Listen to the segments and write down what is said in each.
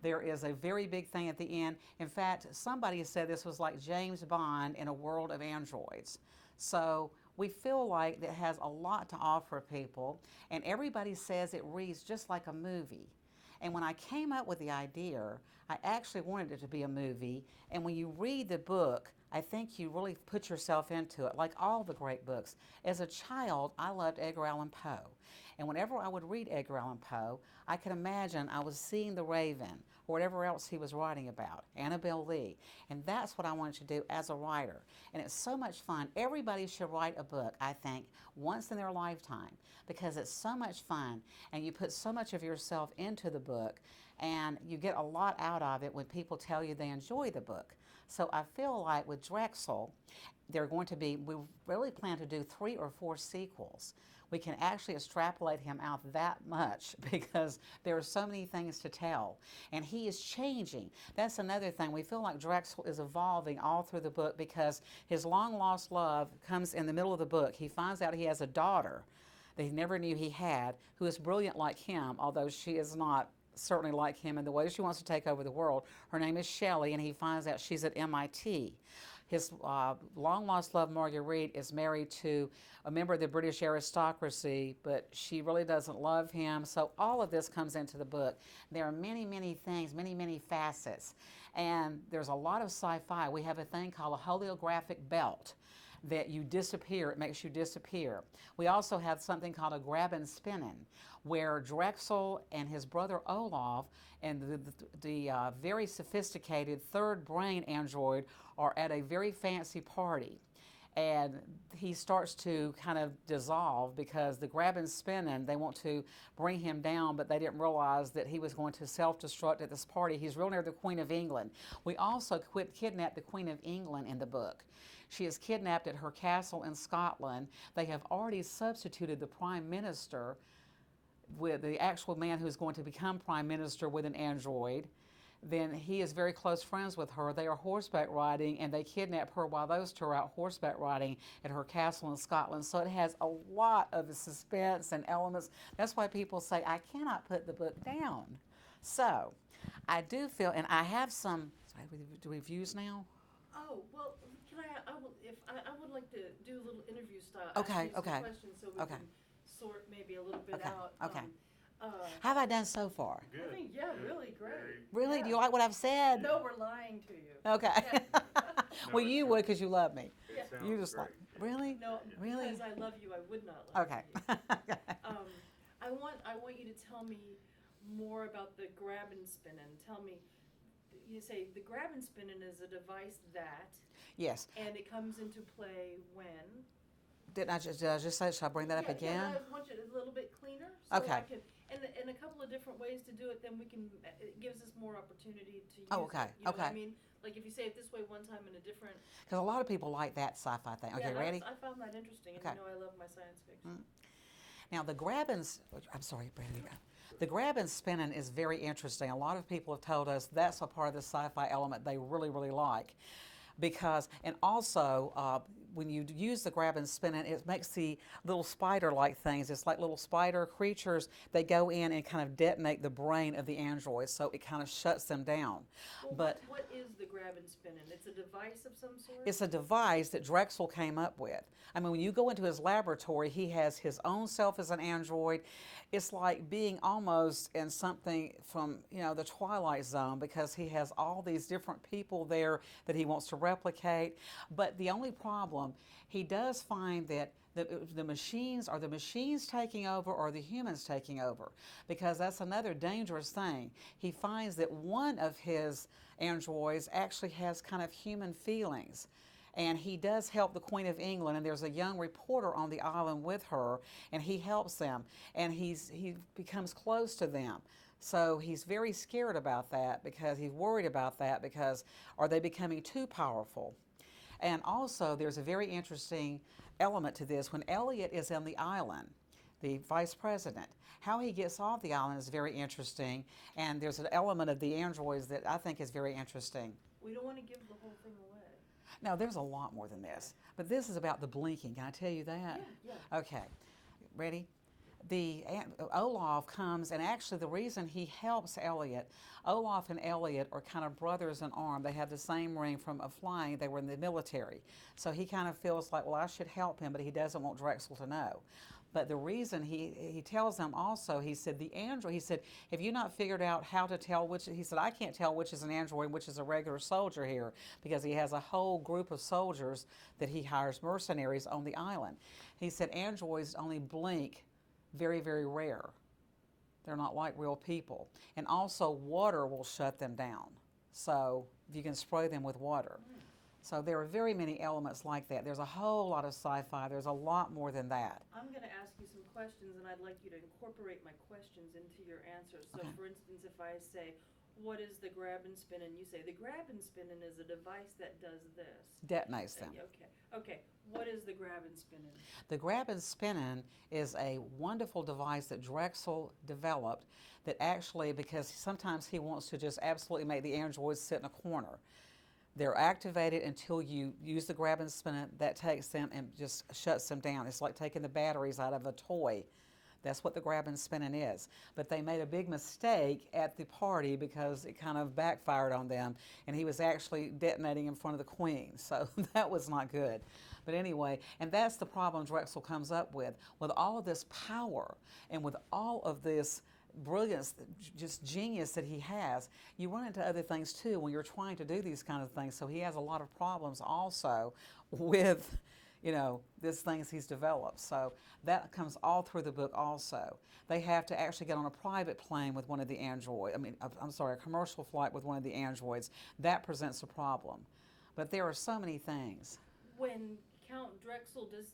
There is a very big thing at the end. In fact, somebody said this was like James Bond in a world of androids. So we feel like it has a lot to offer people, and everybody says it reads just like a movie. And when I came up with the idea, I actually wanted it to be a movie. And when you read the book, I think you really put yourself into it, like all the great books. As a child, I loved Edgar Allan Poe. And whenever I would read Edgar Allan Poe, I could imagine I was seeing The Raven or whatever else he was writing about, Annabelle Lee. And that's what I wanted to do as a writer. And it's so much fun. Everybody should write a book, I think, once in their lifetime because it's so much fun and you put so much of yourself into the book and you get a lot out of it when people tell you they enjoy the book. So I feel like with Drexel, they're going to be, we really plan to do 3 or 4 sequels. We can actually extrapolate him out that much because there are so many things to tell. And he is changing. That's another thing. We feel like Drexel is evolving all through the book because his long lost love comes in the middle of the book. He finds out he has a daughter that he never knew he had who is brilliant like him, although she is not certainly like him in the way she wants to take over the world. Her name is Shelley, and he finds out she's at MIT. His long-lost love, Marguerite, is married to a member of the British aristocracy, but she really doesn't love him. So all of this comes into the book. There are many, many things, many, many facets. And there's a lot of sci-fi. We have a thing called a holographic belt that you disappear, it makes you disappear. We also have something called a grab and spinning, where Drexel and his brother Olaf and the very sophisticated third brain android are at a very fancy party. And he starts to kind of dissolve because the grab and spinning, they want to bring him down, but they didn't realize that he was going to self-destruct at this party. He's real near the Queen of England. We also kidnapped the Queen of England in the book. She is kidnapped at her castle in Scotland. They have already substituted the Prime Minister with the actual man who's going to become Prime Minister with an android. Then he is very close friends with her. They are horseback riding, and they kidnap her while those two are out horseback riding at her castle in Scotland. So it has a lot of suspense and elements. That's why people say, I cannot put the book down. So I do feel, and I have some, do reviews now? Oh, well, can I would like to do a little interview style. Okay, ask you some okay. questions so we Okay. can sort maybe a little bit Okay, out. okay. How have I done so far? I think, yeah, really great. Really? Yeah. Do you like what I've said? No, we're lying to you. Okay. Yeah. Well, you would because you love me. Yeah. You just like, really? No, Really? because I love you, I would not lie Okay. to you. I want you to tell me more about the grab and spinning. Tell me, you say the grab and spinning is a device that, Yes. and it comes into play when. Did I just say, should I bring that up again? Yeah, I want you a little bit cleaner. So Okay. I can, and a couple of different ways to do it, then we can, it gives us more opportunity to use Oh, okay, it. You know what I okay. mean? Like if you say it this way one time in a different. Because a lot of people like that sci-fi thing. Okay, Yeah, ready? I found that interesting, and Okay. you know I love my science fiction. Now, the grab and, I'm sorry, Brandy. The grab and spinning is very interesting. A lot of people have told us that's a part of the sci-fi element they really, really like. Because, and also, when you use the grab and spinning, it makes the little spider-like things. It's like little spider creatures. They go in and kind of detonate the brain of the android, so it kind of shuts them down. Well, But what is the grab and spinning? It's a device of some sort? it's a device that Drexel came up with. I mean, when you go into his laboratory, he has his own self as an android. It's like being almost in something from, the Twilight Zone, because he has all these different people there that he wants to replicate. But the only problem, he does find that the machines, are the machines taking over or the humans taking over? Because that's another dangerous thing. He finds that one of his androids actually has kind of human feelings. And he does help the Queen of England, and there's a young reporter on the island with her, and he helps them, and he becomes close to them. So he's very scared about that, because he's worried about that, because are they becoming too powerful? And also, there's a very interesting element to this. When Elliot is on the island, the vice president, how he gets off the island is very interesting. And there's an element of the androids that I think is very interesting. We don't want to give the whole thing away. No, there's a lot more than this. But this is about the blinking. Can I tell you that? Yeah, yeah. Okay. Ready? Olaf comes, and actually the reason he helps Elliot, Olaf and Elliot are kind of brothers in arm. They have the same ring from flying. They were in the military, so he kind of feels like, well, I should help him, but he doesn't want Drexel to know. But the reason he tells them also, he said the android. He said, have you not figured out how to tell which? He said, I can't tell which is an android and which is a regular soldier here, because he has a whole group of soldiers that he hires, mercenaries on the island. He said androids only blink very, very rare. They're not like real people. And also water will shut them down. So if you can spray them with water. So there are very many elements like that. There's a whole lot of sci-fi. There's a lot more than that. I'm going to ask you some questions, and I'd like you to incorporate my questions into your answers. So, Okay. for instance, if I say, what is the grab and spin? And you say, the grab and spinning is a device that does this. Detonates them. Okay. What is the grab and spinning? The grab and spinning is a wonderful device that Drexel developed that actually, because sometimes he wants to just absolutely make the androids sit in a corner. They're activated until you use the grab and spin it. That takes them and just shuts them down. It's like taking the batteries out of a toy. That's what the grab and spinning is. But they made a big mistake at the party because it kind of backfired on them, and he was actually detonating in front of the queen. So that was not good. But anyway, and that's the problem Drexel comes up with all of this power and with all of this brilliance, just genius that he has. You run into other things too when you're trying to do these kind of things. So he has a lot of problems also with, these things he's developed. So that comes all through the book also. They have to actually get on a private plane with one of the androids. A commercial flight with one of the androids. That presents a problem. But there are so many things. When Count Drexel, does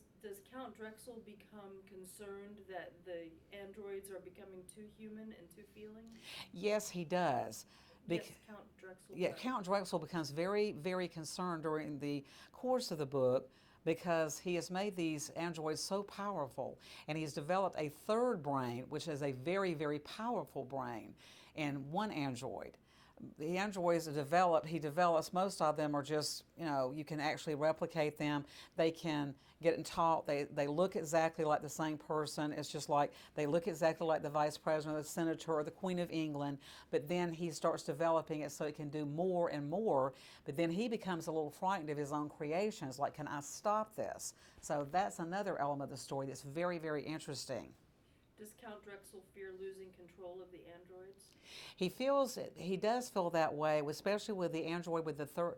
Count Drexel become concerned that the androids are becoming too human and too feeling? Yes, he does. Yes, Count Drexel. Yeah, Count Drexel becomes very, very concerned during the course of the book because he has made these androids so powerful, and he's developed a third brain, which is a very, very powerful brain in one android. The androids he develops, most of them are just, you can actually replicate them. They can get and talk. They look exactly like the same person. It's just like they look exactly like the vice president, or the senator, or the queen of England. But then he starts developing it so it can do more and more. But then he becomes a little frightened of his own creations. Like, can I stop this? So that's another element of the story that's very, very interesting. Does Count Drexel fear losing control of the androids? He does feel that way, especially with the android with the third.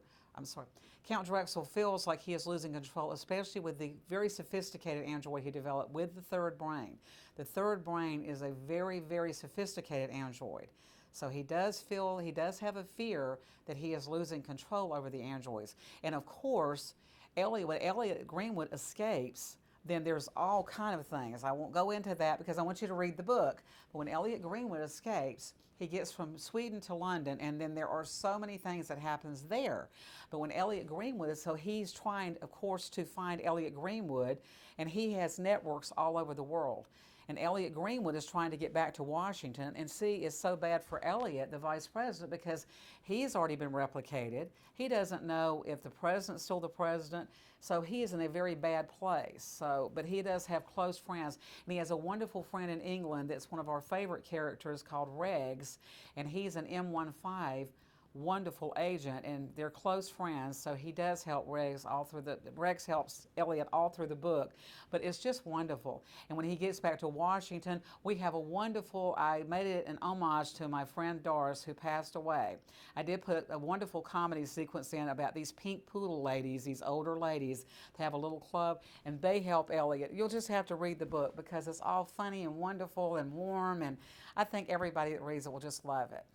Count Drexel feels like he is losing control, especially with the very sophisticated android he developed with the third brain. The third brain is a very, very sophisticated android. So he does have a fear that he is losing control over the androids. And of course, when Elliot Greenwood escapes, then there's all kind of things. I won't go into that because I want you to read the book. But when Elliot Greenwood escapes, he gets from Sweden to London, and then there are so many things that happens there. But when Elliot Greenwood so he's trying, of course, to find Elliot Greenwood, and he has networks all over the world. And Elliot Greenwood is trying to get back to Washington, and see, it's so bad for Elliot, the vice president, because he's already been replicated. He doesn't know if the president's still the president, so he is in a very bad place. But he does have close friends, and he has a wonderful friend in England that's one of our favorite characters called Regs, and he's an M15 wonderful agent, and they're close friends, so he does help Regs helps Elliot all through the book. But it's just wonderful. And when he gets back to Washington, we have I made it an homage to my friend Doris, who passed away. I did put a wonderful comedy sequence in about these pink poodle ladies, these older ladies, to have a little club, and they help Elliot. You'll just have to read the book because it's all funny and wonderful and warm, and I think everybody that reads it will just love it.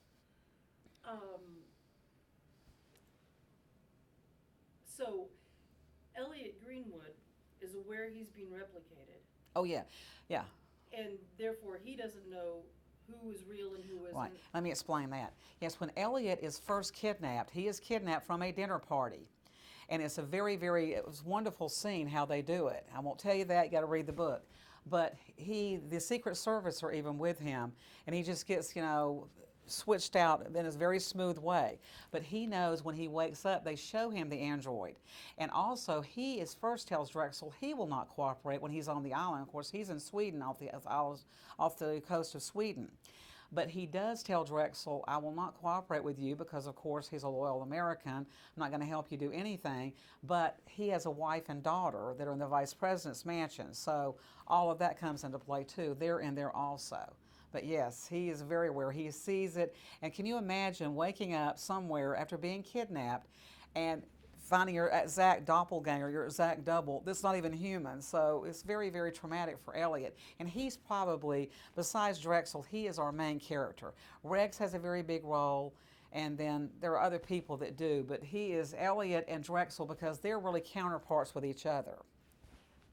So, Elliot Greenwood is aware he's being replicated. Oh, yeah. And therefore, he doesn't know who is real and who isn't. Right. Let me explain that. Yes, when Elliot is first kidnapped, he is kidnapped from a dinner party. And it's a very, it was a wonderful scene how they do it. I won't tell you that. You got to read the book. But the Secret Service are even with him, and he just gets, switched out in a very smooth way. But he knows when he wakes up, they show him the android. And also, he is first tells Drexel he will not cooperate when he's on the island. Of course, he's in Sweden, off the coast of Sweden. But he does tell Drexel, I will not cooperate with you because, of course, he's a loyal American. I'm not going to help you do anything. But he has a wife and daughter that are in the vice president's mansion. So all of that comes into play, too. They're in there also. But yes, he is very aware. He sees it. And can you imagine waking up somewhere after being kidnapped and finding your exact doppelganger, your exact double, that's not even human. So it's very, very traumatic for Elliot. And he's probably, besides Drexel, he is our main character. Rex has a very big role, and then there are other people that do, but he is Elliot and Drexel because they're really counterparts with each other.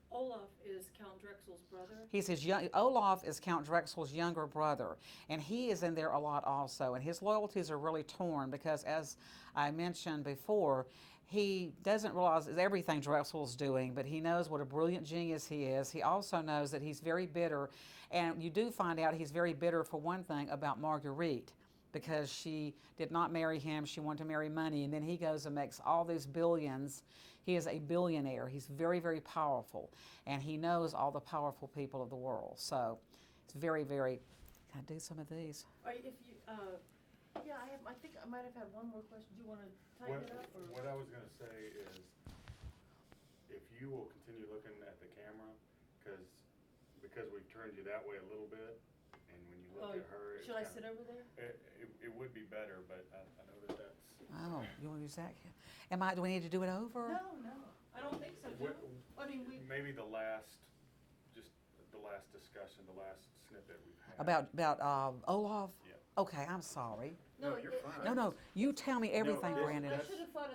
Olaf is Count Drexel's brother. He's Olaf is Count Drexel's younger brother, and he is in there a lot also. And his loyalties are really torn because, as I mentioned before, he doesn't realize everything Drexel's doing, but he knows what a brilliant genius he is. He also knows that he's very bitter, and you do find out he's very bitter, for one thing, about Marguerite, because she did not marry him. She wanted to marry money, and then he goes and makes all these billions. He is a billionaire. He's very, very powerful, and he knows all the powerful people of the world. So it's very, very. Can I do some of these? If you, yeah, I think I might have had one more question. Do you want to tighten it up? Or? What I was going to say is, if you will continue looking at the camera, because we've turned you that way a little bit, and when you look at her, should I sit over there? It would be better, but I know that's. Oh, you want to use that? Do we need to do it over? No, I don't think so. I mean, maybe the last discussion, the last snippet we've had. About Olaf? Yeah. Okay, I'm sorry. No, you're fine. No, you tell me everything, No, Brandon. I should have thought of